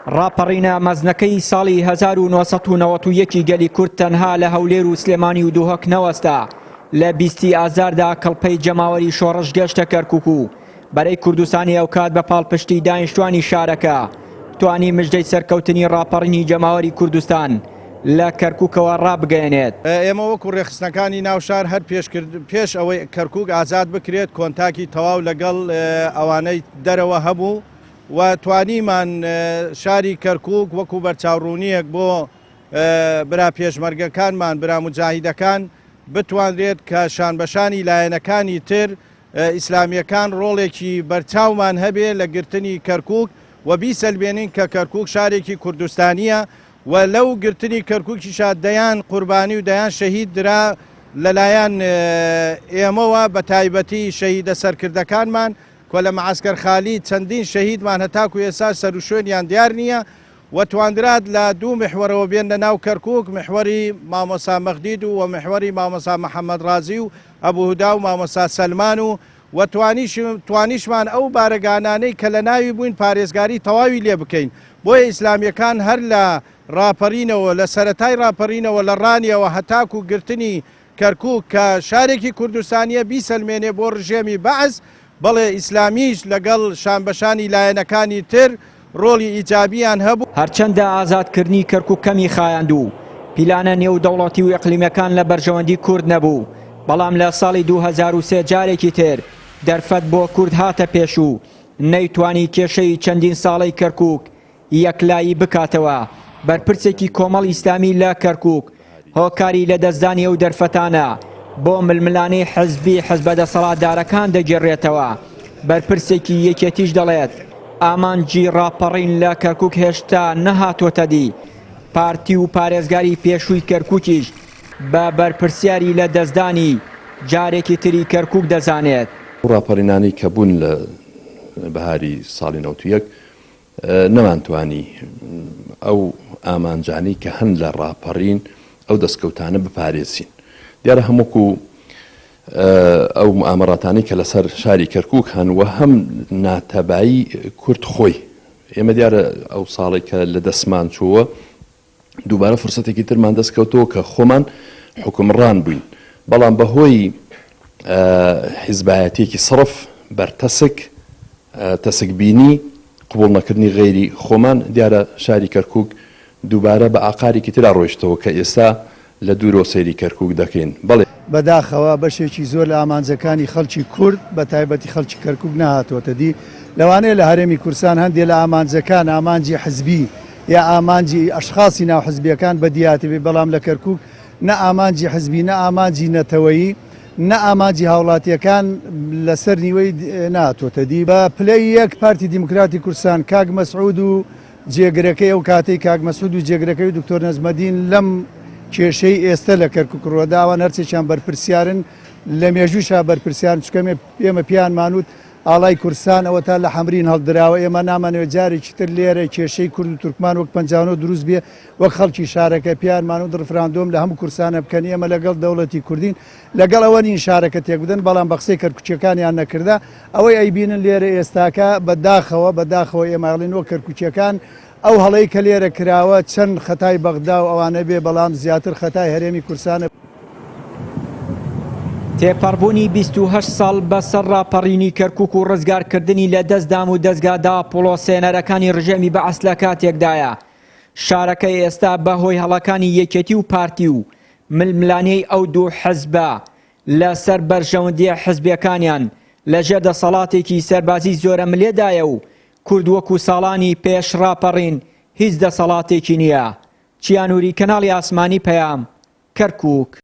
ڕاپەڕینە مەزنەکەی ساڵی 1991 گەلی کورد تەنها لە هەولێر و سلێمانی و دووهەک نەوەستا. لە 20 ئازاردا کەڵپەی جەماوەری شۆڕش گەشتە کەرکووک و بەرەی کوردستانی ئەو کات بە پاڵپشتی دانیشتوانی شارەکە توانی مژدەی سەرکەوتنی ڕاپەڕینی جەماوەری کوردستان لە کەرکووکەوە ڕابگەێنێت. ئێمە وەکو ڕێخستنەکانی ناوشار هەر پێش ئەوەی کەرکووک ئازاد بکرێت کۆنتاکی تەواو لەگەڵ ئەوانەی دەرەوە هەبوو و توانیمان شاری کەرکووک وەکو بەرچاوڕوونیەک بۆ برا پێشمەرگەکانمان برا مجاهیدەکان بتوانرێت کە شانبەشانی لایەنەکانی تر ئیسلامیەکان ڕۆڵێکی بەرچاومان هەبێ لە گرتنی کەرکووک و بیسەلبێنین کە کەرکووک شارێکی کوردستانیە و لەو گرتنی کەرکووکیشا دەیان قوربانی و دەیان شەهید درا لەلایەن ئێمەوە بە تایبەتی شەهیدە سەرکردەکانمان کە لە مەعسکەر خالی چەندین شەهیدمان هەتاکو ئێستا سەر و شوێنیان دیار نییە و توانرات لە دوو محوەرەوە بێنە ناو کەرکووک محوەری مامۆسا مەخدید و محوەری مامۆسا محەممەد ڕازی و ئەبوهودا و مامۆسا سەلمان و توانیشمان ئەو بارەگانانەی کە لە ناوی بووین پارێزگاری تەواوی لێ بکەین بۆیە ئیسلامیەکان هەر لە ڕاپەڕینەوە لە سەرەتای ڕاپەڕینەوە لە ڕانیەوە هەتاکو گرتنی کەرکووک کە شارێکی کوردستانیە بیسەلمێنێ بۆ ڕژێمی بەعز بەڵێ ئیسلامیش لەگەڵ شانبەشانی لایەنەکانی تر ڕۆڵی ئیجابیان هەبوو. هەرچەندە ئازادکردنی کەرکووک کەمی خایاند و پیلانە نێودەوڵەتی و ئیقلیمەکان لە بەرژەوەندی کورد نەبوو، بەڵام لە ساڵی 2003 جارێکی تر دەرفەت بۆ کورد هاتە پێش و نەیتوانی کێشەی چەندین ساڵەی کەرکووک یەکلایی بکاتەوە. بەرپرسێکی کۆمەڵ ئیسلامی لە کەرکووک هۆکاری لە دەستدانی ئەو دەرفەتانە بۆ ململانەی حزبی حزبە دەسەڵاتدارەکان دەگێڕێتەوە. بەرپرسێکی یەکێتیش دەڵێت ئامانجی ڕاپەڕین لە کەرکووک هێشتا نەهاتۆتە دی. پارتی و پارێزگاری پێشووی کەرکووکیش بە بەرپرسیاری لە دەستدانی جارێکی تری کەرکووک دەزانێت. ڕاپەڕینانی کە بوون لە بەهاری ساڵی 91 نەمانتوانی ئەو ئامانجانی کە هەن لە ڕاپەڕین ئەو دەستکەوتانە بپارێزین. دیارە هەمووکو ئەو ئامەڕاتانی کە لەسەر شاری کەرکووک هەن و هەم ناتەبایی کورد خۆی ئێمە دیارە ئەو ساڵی کە لە دەستمان چووە دووبارە فرسەتێکی ترمان دەستکەوتەوە کە خۆمان حکومڕان بووین، بەڵام بەهۆی حیزبایەتێکی سڕف بەرتەسک تەسکبینی قبول نەکردنی غەیری خۆمان دیارە شاری کەرکووک دووبارە بە ئاقارێکی ترا ڕۆیشتەوە کە ئێستا لە دوورۆ سەیری کەرکووک دەکەین. بەڵێ بەداخەوە بەشێکی زۆر لە ئامانجەکانی خەڵکی کورد بە تایبەتی خەڵکی کەرکووک نەهاتۆتە دی. لەوانەیە لە هەرێمی کوردستان هەندێک لە ئامانجەکان ئامانجی حزبی یا ئامانجی ئەشخاصی ناو حزبیەکان بەدیهاتێ، بەڵام لە کەرکووک نە ئامانجی حزبی نە ئامانجی نەتەوەیی نە ئامانجی هاوڵاتیەکان لەسەر نیوەی ناتۆتە دی. بە پلەی یەک پارتی دیموکراتی کوردستان کاک مەسعود و جێگرەکەی ئەو کاتەی کاک مەسعود و جێگرەکەی دکتۆر نەزمەدین لەم کێشەی ئێستا لە کەرکووک ڕۆداوە نەرچێکیان بەرپرسیارن لە مێژووشا بەرپرسیارن چکەمێ ئێمە پیان مانوت ئاڵای کوردستان ئەوە تا لە حەمرین هەڵدراوە. ئێمە نامانەوە جارێکی تر لێرە کێشەی کورد و تورکمان وەک 59 دروست بێ وەک خەڵکی شارەکە پیان مانوت ڕفراندۆم لە هەموو کوردستانە بکەن. ئێمە لەگەڵ دەوڵەتی کوردین لەگەڵ ئەوە نین شارەکە تێک بدەن، بەڵام بە قسەی کەرکووچیەکانیان نەکردا. ئەوەی ئەیبینن لێرە ئێستاکە بەداخەوە ئێمەڵێنەوە کەرکووچیەکان ئەو هەڵەی کە لێرە کراوە چەند خەتای بەغدا و ئەوانە بێ، بەڵام زیاتر خەتای هەرێمی کوردستانە. تێپەڕبوونی 28 ساڵ بەسەر ڕاپەڕینی کەرکووک و ڕزگارکردنی لە دەستدام و دەستگادا پۆلۆسێنەرەکانی ڕژێمی بەعەس لە کاتێکدایە. شارەکەی ئێستا بەهۆی هەڵەکانی یەکێتی و پارتی و ململانەی ئەو دوو حزبە لەسەر بەرژەوەندیە حزبیەکانیان لەژێر دەسەڵاتێکی سەربازی زۆرە ملێدایە و کورد وەکو ساڵانی پێش ڕاپەڕین هیچ دەسەڵاتێکی نییە. چیانووری کەناڵی ئاسمانی پەیام، کەرکووک.